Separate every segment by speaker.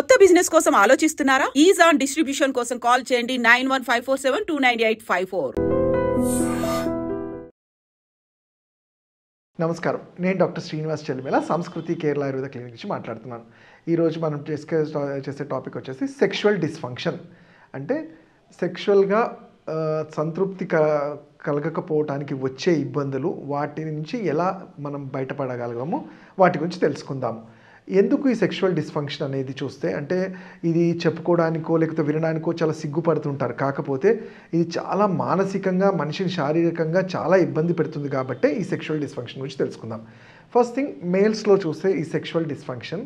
Speaker 1: కొత్త బిజినెస్ కోసం ఆలోచిస్తున్నారా? ఈజ్ ఆన్ డిస్ట్రిబ్యూషన్ కోసం కాల్ చేయండి 9154729854.
Speaker 2: నమస్కారం, నేను డాక్టర్ శ్రీనివాస్ చెల్లిమేల, సంస్కృతి కేరళ ఆయుర్వేద క్లినిక్ నుంచి మాట్లాడుతున్నాను. ఈరోజు మనం చేసే టాపిక్ వచ్చేసి సెక్షువల్ డిస్ఫంక్షన్. అంటే సెక్షువల్గా సంతృప్తి కలగకపోవటానికి వచ్చే ఇబ్బందులు, వాటి నుంచి ఎలా మనం బయటపడగలగము, వాటి గురించి తెలుసుకుందాము. ఎందుకు ఈ సెక్షువల్ డిస్ఫంక్షన్ అనేది చూస్తే, అంటే ఇది చెప్పుకోవడానికో లేకపోతే వినడానికో చాలా సిగ్గుపడుతుంటారు. కాకపోతే ఇది చాలా మానసికంగా, మనిషిని శారీరకంగా చాలా ఇబ్బంది పెడుతుంది. కాబట్టి ఈ సెక్షువల్ డిస్ఫంక్షన్ గురించి తెలుసుకుందాం. ఫస్ట్ థింగ్, మేల్స్లో చూస్తే ఈ సెక్షువల్ డిస్ఫంక్షన్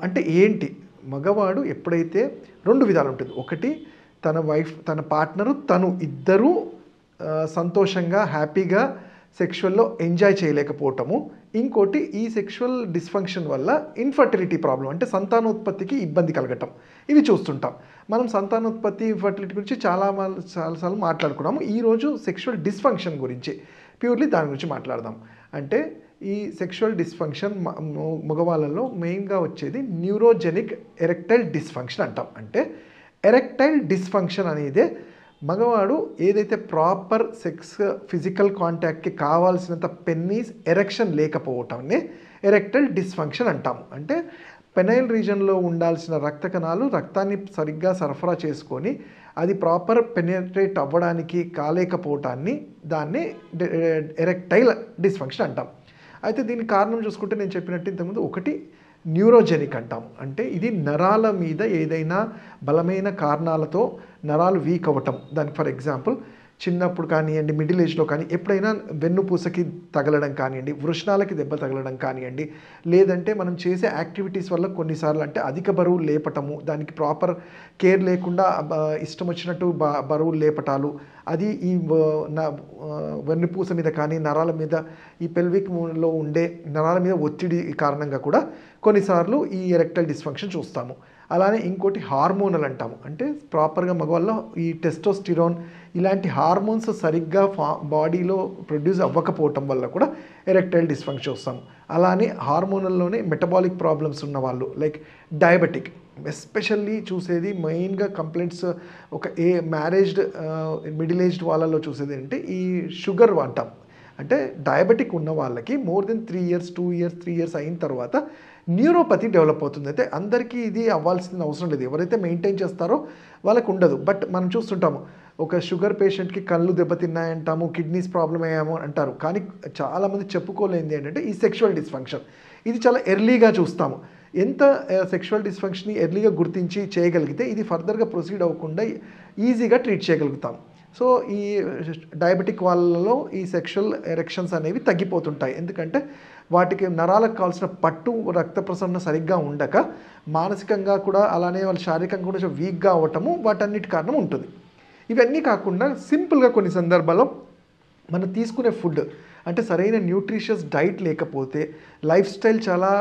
Speaker 2: అంటే ఏంటి? మగవాడు ఎప్పుడైతే రెండు విధాలు ఉంటుంది. ఒకటి, తన వైఫ్, తన పార్ట్నరు, తను ఇద్దరూ సంతోషంగా, హ్యాపీగా సెక్షువల్లో ఎంజాయ్ చేయలేకపోవటము. ఇంకోటి, ఈ సెక్షువల్ డిస్ఫంక్షన్ వల్ల ఇన్ఫర్టిలిటీ ప్రాబ్లం, అంటే సంతానోత్పత్తికి ఇబ్బంది కలగటం. ఇవి చూస్తుంటాం. మనం సంతానోత్పత్తి, ఇన్ఫర్టిలిటీ గురించి చాలాసార్లు మాట్లాడుకున్నాము. ఈరోజు సెక్షువల్ డిస్ఫంక్షన్ గురించి, ప్యూర్లీ దాని గురించి మాట్లాడదాం. అంటే ఈ సెక్షువల్ డిస్ఫంక్షన్ మగవాళ్ళలో మెయిన్గా వచ్చేది న్యూరోజెనిక్ ఎరెక్టైల్ డిస్ఫంక్షన్ అంటాం. అంటే ఎరెక్టైల్ డిస్ఫంక్షన్ అనేదే మగవాడు ఏదైతే ప్రాపర్ సెక్స్ ఫిజికల్ కాంటాక్ట్కి కావాల్సినంత పెన్నీస్ ఎరెక్షన్ లేకపోవటాన్ని ఎరెక్టైల్ డిస్ఫంక్షన్ అంటాము. అంటే పెనైల్ రీజన్లో ఉండాల్సిన రక్త కణాలు రక్తాన్ని సరిగ్గా సరఫరా చేసుకొని అది ప్రాపర్ పెనెట్రేట్ అవ్వడానికి కాలేకపోవటాన్ని దాన్ని ఎరెక్టైల్ డిస్ఫంక్షన్ అంటాం. అయితే దీనికి కారణం చూసుకుంటే, నేను చెప్పినట్టు ఇంతకుముందు, ఒకటి న్యూరోజెనిక్ అంటాం. అంటే ఇది నరాల మీద ఏదైనా బలమైన కారణాలతో నరాలు వీక్ అవ్వటం. దానికి ఫర్ ఎగ్జాంపుల్, చిన్నప్పుడు కానివ్వండి, మిడిల్ ఏజ్లో కానీ ఎప్పుడైనా వెన్నుపూసకి తగలడం కానివ్వండి, వృషణాలకి దెబ్బ తగలడం కానివ్వండి, లేదంటే మనం చేసే యాక్టివిటీస్ వల్ల కొన్నిసార్లు అంటే అధిక బరువులు లేపటము, దానికి ప్రాపర్ కేర్ లేకుండా ఇష్టం వచ్చినట్టు బరువులు లేపటాలు, అది ఈ వెన్నుపూస మీద కానీ నరాల మీద, ఈ పెల్విక్లో ఉండే నరాల మీద ఒత్తిడి కారణంగా కూడా కొన్నిసార్లు ఈ ఎరెక్టైల్ డిస్ఫంక్షన్ చూస్తాము. అలానే ఇంకోటి హార్మోనల్ అంటాము. అంటే ప్రాపర్గా మగవాళ్ళలో ఈ టెస్టోస్టిరోన్ ఇలాంటి హార్మోన్స్ సరిగ్గా బాడీలో ప్రొడ్యూస్ అవ్వకపోవటం వల్ల కూడా ఎరెక్టైల్ డిస్ఫంక్షన్ చూస్తాము. అలానే హార్మోనల్లోనే మెటబాలిక్ ప్రాబ్లమ్స్ ఉన్న వాళ్ళు, లైక్ డయాబెటిక్, ఎస్పెషల్లీ చూసేది మెయిన్గా కంప్లైంట్స్ ఒక మ్యారేజ్డ్ మిడిల్ ఏజ్డ్ వాళ్ళలో చూసేది ఏంటంటే ఈ షుగర్ అంటాం. అంటే డయాబెటిక్ ఉన్న వాళ్ళకి more than 3 years 2 years 3 years అయిన తర్వాత న్యూరోపతి డెవలప్ అవుతుంది. అయితే అందరికీ ఇది అవ్వాల్సిన అవసరం లేదు, ఎవరైతే మెయింటైన్ చేస్తారో వాళ్ళకు ఉండదు. బట్ మనం చూస్తుంటాము, ఒక షుగర్ పేషెంట్కి కళ్ళు దెబ్బతిన్నాయంటాము, కిడ్నీస్ ప్రాబ్లం అయ్యాము అంటారు. కానీ చాలామంది చెప్పుకోలేనిది ఏంటంటే ఈ సెక్షువల్ డిస్ఫంక్షన్. ఇది చాలా ఎర్లీగా చూస్తాము. ఎంత సెక్షువల్ డిస్ఫంక్షన్ని ఎర్లీగా గుర్తించి చేయగలిగితే ఇది ఫర్దర్గా ప్రొసీడ్ అవ్వకుండా ఈజీగా ట్రీట్ చేయగలుగుతాం. సో ఈ డయాబెటిక్ వాళ్ళలో ఈ సెక్షువల్ ఎరెక్షన్స్ అనేవి తగ్గిపోతుంటాయి. ఎందుకంటే వాటికి నరాలకు కావాల్సిన పట్టు, రక్త ప్రసరణ సరిగ్గా ఉండక మానసికంగా కూడా, అలానే వాళ్ళు శారీరకంగా కూడా వీక్గా అవ్వటము, వాటన్నిటి కారణం ఉంటుంది. ఇవన్నీ కాకుండా సింపుల్గా కొన్ని సందర్భాల్లో మనం తీసుకునే ఫుడ్, అంటే సరైన న్యూట్రిషియస్ డైట్ లేకపోతే, లైఫ్ స్టైల్ చాలా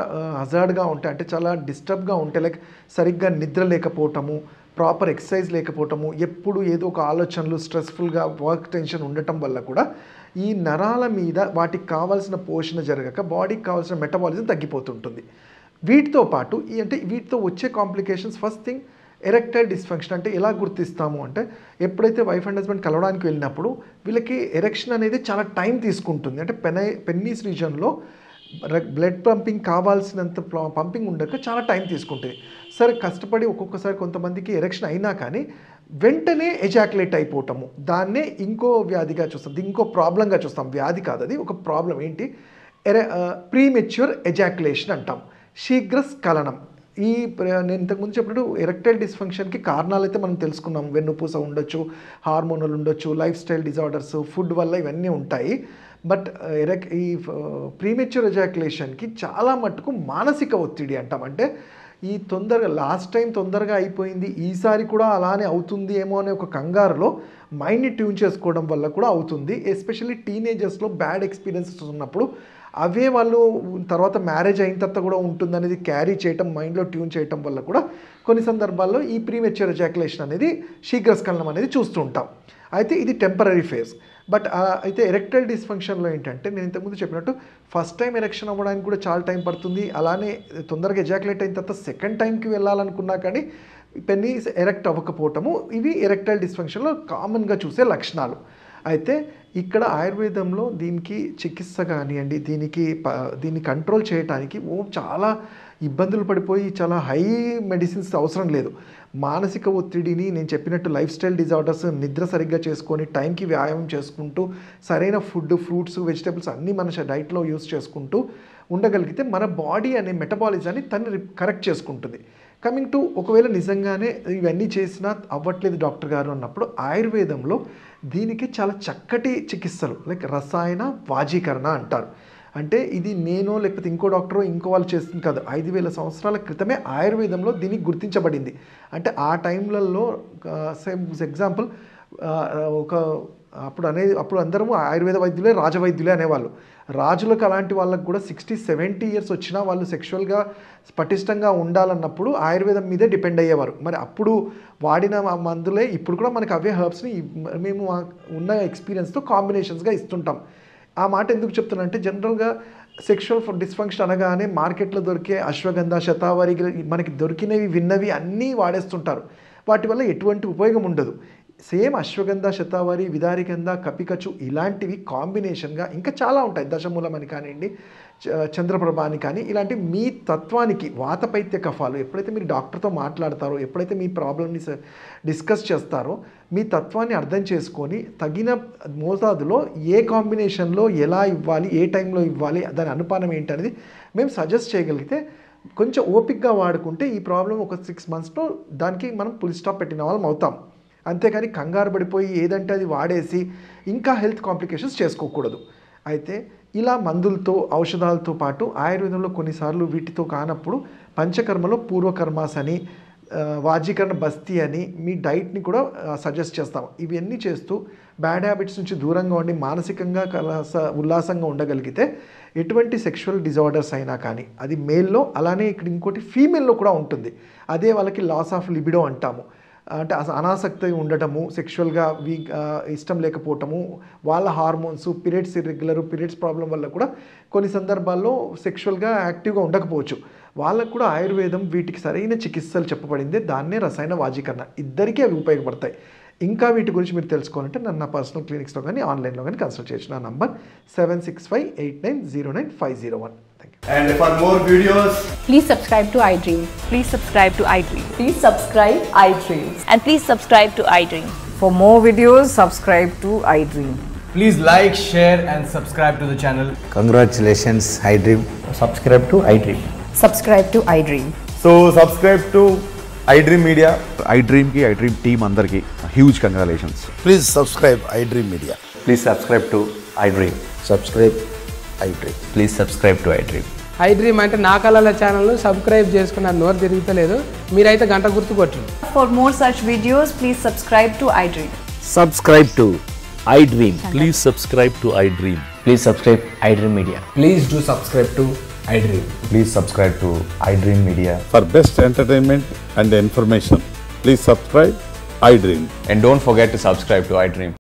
Speaker 2: హజార్డ్గా ఉంటాయి, అంటే చాలా డిస్టర్బ్గా ఉంటాయి, లైక్ సరిగ్గా నిద్ర లేకపోవటము, ప్రాపర్ ఎక్సర్సైజ్ లేకపోవటము, ఎప్పుడు ఏదో ఒక ఆలోచనలు, స్ట్రెస్ఫుల్గా వర్క్ టెన్షన్ ఉండటం వల్ల కూడా ఈ నరాల మీద వాటికి కావాల్సిన పోషణ జరగక బాడీకి కావాల్సిన మెటబాలిజం తగ్గిపోతుంటుంది. వీటితో పాటు అంటే వీటితో వచ్చే complications, first thing erectile dysfunction. అంటే ఎలా గుర్తిస్తాము అంటే, ఎప్పుడైతే వైఫ్ అండ్ హస్బెండ్ కలవడానికి వెళ్ళినప్పుడు వీళ్ళకి ఎరెక్షన్ అనేది చాలా టైం తీసుకుంటుంది. అంటే పెన్నీస్ రీజన్లో బ్లడ్ పంపింగ్ కావాల్సినంత పంపింగ్ ఉండక చాలా టైం తీసుకుంటుంది. సరే, కష్టపడి ఒక్కొక్కసారి కొంతమందికి ఎరెక్షన్ అయినా కానీ వెంటనే ఎజాక్యులేట్ అయిపోవటము, దాన్నే ఇంకో వ్యాధిగా చూస్తాం, ఇంకో ప్రాబ్లంగా చూస్తాం. వ్యాధి కాదు, అది ఒక ప్రాబ్లం. ఏంటి? ప్రీమెచ్యూర్ ఎజాక్యులేషన్ అంటాం, శీఘ్రస్ఖలనం. నేను ఇంతకుముందు చెప్పినట్టు ఎరెక్టైల్ డిస్ఫంక్షన్కి కారణాలు అయితే మనం తెలుసుకున్నాం. వెన్నుపూస ఉండొచ్చు, హార్మోనల్ ఉండొచ్చు, లైఫ్ స్టైల్ డిజార్డర్స్, ఫుడ్ వల్ల ఇవన్నీ ఉంటాయి. బట్ ఈ ప్రీమెచ్యూర్ ఎజాక్యులేషన్కి చాలా మట్టుకు మానసిక ఒత్తిడి అంటాం. అంటే ఈ తొందరగా లాస్ట్ టైం తొందరగా అయిపోయింది, ఈసారి కూడా అలానే అవుతుంది ఏమో అనే ఒక కంగారులో మైండ్ని ట్యూన్ చేసుకోవడం వల్ల కూడా అవుతుంది. ఎస్పెషల్లీ టీనేజర్స్లో బ్యాడ్ ఎక్స్పీరియన్సెస్ ఉన్నప్పుడు అవే వాళ్ళు తర్వాత మ్యారేజ్ అయిన తర్వాత కూడా ఉంటుందనేది క్యారీ చేయటం, మైండ్లో ట్యూన్ చేయటం వల్ల కూడా కొన్ని సందర్భాల్లో ఈ ప్రీమెచ్యూర్ ఎజాక్యులేషన్ అనేది, శీఘ్రస్ఖలనం అనేది చూస్తూ ఉంటాం. అయితే ఇది టెంపరరీ ఫేజ్. బట్ అయితే ఎరెక్టైల్ డిస్ఫంక్షన్లో ఏంటంటే నేను ఇంతకుముందు చెప్పినట్టు ఫస్ట్ టైం ఎరెక్షన్ అవ్వడానికి కూడా చాలా టైం పడుతుంది. అలానే తొందరగా ఎజాకులేట్ అయిన తర్వాత సెకండ్ టైంకి వెళ్ళాలనుకున్నా కానీ పెన్నీస్ ఎరెక్ట్ అవ్వకపోవటము, ఇవి ఎరెక్టైల్ డిస్ఫంక్షన్లో కామన్గా చూసే లక్షణాలు. అయితే ఇక్కడ ఆయుర్వేదంలో దీనికి చికిత్స కానివ్వండి, దీన్ని కంట్రోల్ చేయడానికి చాలా ఇబ్బందులు పడిపోయి చాలా హై మెడిసిన్స్ అవసరం లేదు. మానసిక ఒత్తిడిని నేను చెప్పినట్టు లైఫ్ స్టైల్ డిజార్డర్స్, నిద్ర సరిగ్గా చేసుకొని టైంకి వ్యాయామం చేసుకుంటూ సరైన ఫుడ్, ఫ్రూట్స్, వెజిటేబుల్స్ అన్నీ మన డైట్లో యూస్ చేసుకుంటూ ఉండగలిగితే మన బాడీ అనే మెటబాలిజాన్ని తను కరెక్ట్ చేసుకుంటుంది. కమింగ్ టు ఒకవేళ నిజంగానే ఇవన్నీ చేసినా అవ్వట్లేదు డాక్టర్ గారు అన్నప్పుడు ఆయుర్వేదంలో దీనికి చాలా చక్కటి చికిత్సలు లైక్ రసాయన వాజీకరణ అంటారు. అంటే ఇది నేనో లేకపోతే ఇంకో డాక్టరో ఇంకో వాళ్ళు చేస్తుంది కాదు, 5000 సంవత్సరాల క్రితమే ఆయుర్వేదంలో దీనికి గుర్తించబడింది. అంటే ఆ టైంలలో సేమ్ ఎగ్జాంపుల్ అప్పుడు అందరము ఆయుర్వేద వైద్యులే రాజవైద్యులే అనేవాళ్ళు. రాజులకు అలాంటి వాళ్ళకు కూడా 60-70 ఇయర్స్ వచ్చినా వాళ్ళు సెక్షువల్గా పటిష్టంగా ఉండాలన్నప్పుడు ఆయుర్వేదం మీదే డిపెండ్ అయ్యేవారు. మరి అప్పుడు వాడిన మందులే ఇప్పుడు కూడా మనకు అవే హెర్బ్స్ని మేము ఉన్న ఎక్స్పీరియన్స్తో కాంబినేషన్స్గా ఇస్తుంటాం. ఆ మాట ఎందుకు చెప్తున్నా అంటే జనరల్గా సెక్షువల్ డిస్ఫంక్షన్ అనగానే మార్కెట్లో దొరికే అశ్వగంధ, శతావరి మనకి దొరికినవి విన్నవి అన్నీ వాడేస్తుంటారు. వాటి వల్ల ఎటువంటి ఉపయోగం ఉండదు. సేమ్ అశ్వగంధ, శతావరి, విదారిగంధ, కపికచు ఇలాంటివి కాంబినేషన్గా ఇంకా చాలా ఉంటాయి. దశమూలం అని కానివ్వండి, చంద్రప్రభ అని కానీ, ఇలాంటి మీ తత్వానికి వాతపైత్య కఫాలు ఎప్పుడైతే మీరు డాక్టర్తో మాట్లాడతారో, ఎప్పుడైతే మీ ప్రాబ్లమ్ని డిస్కస్ చేస్తారో, మీ తత్వాన్ని అర్థం చేసుకొని తగిన మోతాదులో ఏ కాంబినేషన్లో ఎలా ఇవ్వాలి, ఏ టైంలో ఇవ్వాలి, దాని అనుపానం ఏంటనేది మేము సజెస్ట్ చేయగలిగితే కొంచెం ఓపిక్గా వాడుకుంటే ఈ ప్రాబ్లం ఒక 6 monthsలో దానికి మనం ఫుల్ స్టాప్ పెట్టిన వాళ్ళం అవుతాం. అంతేకాని కంగారు పడిపోయి ఏదంటే అది వాడేసి ఇంకా హెల్త్ కాంప్లికేషన్స్ చేసుకోకూడదు. అయితే ఇలా మందులతో, ఔషధాలతో పాటు ఆయుర్వేదంలో కొన్నిసార్లు వీటితో కానప్పుడు పంచకర్మలో పూర్వకర్మాస్ అని, వాజీకరణ బస్తీ అని మీ డైట్ని కూడా సజెస్ట్ చేస్తాం. ఇవన్నీ చేస్తూ బ్యాడ్ హ్యాబిట్స్ నుంచి దూరంగా ఉండి మానసికంగా ఉల్లాసంగా ఉండగలిగితే ఎటువంటి సెక్షువల్ డిజార్డర్స్ అయినా కానీ అది మేల్లో, అలానే ఇక్కడ ఇంకోటి ఫీమేల్లో కూడా ఉంటుంది. అదే వాళ్ళకి లాస్ ఆఫ్ లిబిడో అంటాము. అంటే అనాసక్తి ఉండటము, సెక్షువల్గా ఇష్టం లేకపోవటము, వాళ్ళ hormones, periods irregular, periods problem వల్ల కూడా కొన్ని సందర్భాల్లో సెక్షువల్గా యాక్టివ్గా ఉండకపోవచ్చు. వాళ్ళకు కూడా ఆయుర్వేదం వీటికి సరైన చికిత్సలు చెప్పబడింది. దాన్నే రసాయన వాజీకరణ, ఇద్దరికీ అవి ఉపయోగపడతాయి. ఇంకా వీటి గురించి మీరు తెలుసుకోవాలంటే నన్ను నా పర్సనల్ క్లినిక్స్లో కానీ ఆన్లైన్లో కానీ కన్సల్ట్ చేయొచ్చు. నా number 7658909501. Thank you.
Speaker 3: And for more videos,
Speaker 4: please subscribe to iDream.
Speaker 5: Please subscribe to iDream.
Speaker 4: Please subscribe iDream.
Speaker 5: And please subscribe to iDream.
Speaker 4: For more videos, subscribe to iDream.
Speaker 3: please like, share and subscribe to the channel.
Speaker 6: Congratulations, iDream.
Speaker 3: Subscribe to iDream.
Speaker 4: Subscribe to iDream.
Speaker 3: So subscribe to iDream Media.
Speaker 7: iDream team andarki huge congratulations.
Speaker 6: Please subscribe iDream Media.
Speaker 8: Please subscribe to iDream.
Speaker 6: Subscribe iDream.
Speaker 8: Please subscribe to iDream.
Speaker 9: iDream అంటే నా కళల ఛానల్ను subscribe చేసుకున్న నోరు తిరుగుతలేదు, మీరైతే గంట గుర్తు కొట్టండి.
Speaker 4: For more such videos, please subscribe to iDream.
Speaker 6: Subscribe to iDream.
Speaker 10: Please subscribe to iDream.
Speaker 8: Please subscribe iDream Media.
Speaker 3: Please do subscribe to iDream.
Speaker 8: Please subscribe to iDream Media.
Speaker 7: For best entertainment and information, please subscribe iDream.
Speaker 8: And don't forget to subscribe to iDream.